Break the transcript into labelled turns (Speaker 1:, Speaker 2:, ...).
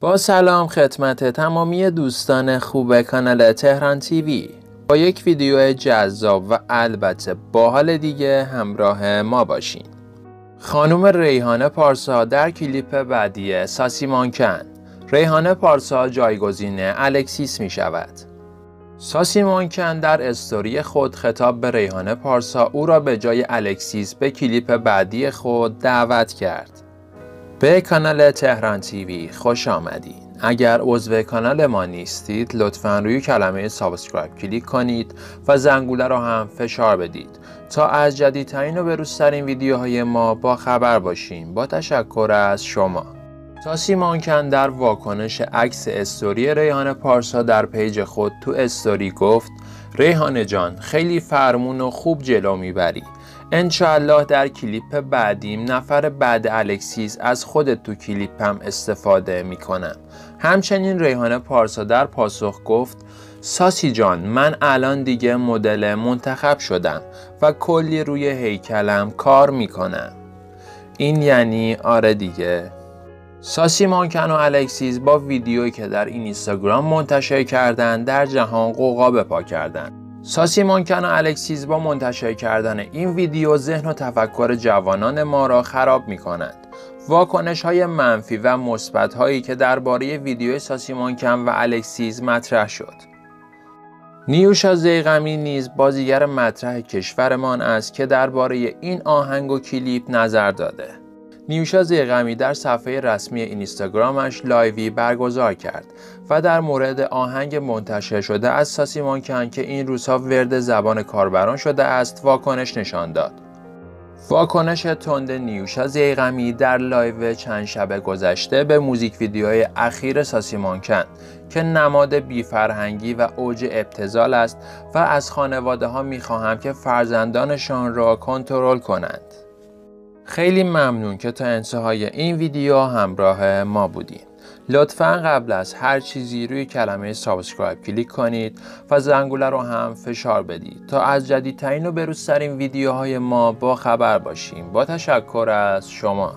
Speaker 1: با سلام خدمت تمامی دوستان خوب کانال تهران تیوی. با یک ویدیو جذاب و البته باحال دیگه همراه ما باشین. خانم ریحانه پارسا در کلیپ بعدی ساسی مانکن. ریحانه پارسا جایگزین الکسیس می شود. ساسی مانکن در استوری خود خطاب به ریحانه پارسا او را به جای الکسیس به کلیپ بعدی خود دعوت کرد. به کانال تهران تیوی خوش آمدید. اگر عضو کانال ما نیستید لطفاً روی کلمه سابسکرایب کلیک کنید و زنگوله را هم فشار بدید تا از جدیدترین و بروزترین ویدیوهای ما با خبر باشیم. با تشکر از شما. ساسی مانکن در واکنش عکس استوری ریحانه پارسا در پیج خود تو استوری گفت: ریحانه جان خیلی فرمون و خوب جلو میبری. انشاءالله در کلیپ بعدیم نفر بعد الکسیس از خودت تو کلیپم استفاده میکنم. همچنین ریحانه پارسا در پاسخ گفت: ساسی جان من الان دیگه مدل منتخب شدم و کلی روی هیکلم کار میکنم. این یعنی آره دیگه. ساسی مانکن و الکسیس با ویدیویی که در اینستاگرام منتشر کردن در جهان غوغا بپا کردن. ساسی مانکن و الکسیس با منتشر کردن این ویدیو ذهن و تفکر جوانان ما را خراب می کنند. واکنش های منفی و مثبت هایی که درباره ویدیو ساسی مانکن و الکسیس مطرح شد. نیوشا ضیغمی نیز بازیگر مطرح کشورمان است که درباره این آهنگ و کلیپ نظر داده. نیوشا ضیغمی در صفحه رسمی اینستاگرامش لایوی برگزار کرد و در مورد آهنگ منتشر شده از ساسی مانکن که این روزها ورد زبان کاربران شده است واکنش نشان داد. واکنش تند نیوشا ضیغمی در لایو چند شب گذشته به موزیک ویدیوهای اخیر ساسی مانکن که نماد بی‌فرهنگی و اوج ابتذال است و از خانواده ها می‌خواهم که فرزندانشان را کنترل کنند. خیلی ممنون که تا انتهای این ویدیو همراه ما بودین. لطفاً قبل از هر چیزی روی کلمه سابسکرایب کلیک کنید و زنگوله رو هم فشار بدید تا از جدیدترین و بروزترین ویدیوهای ما با خبر باشیم. با تشکر از شما.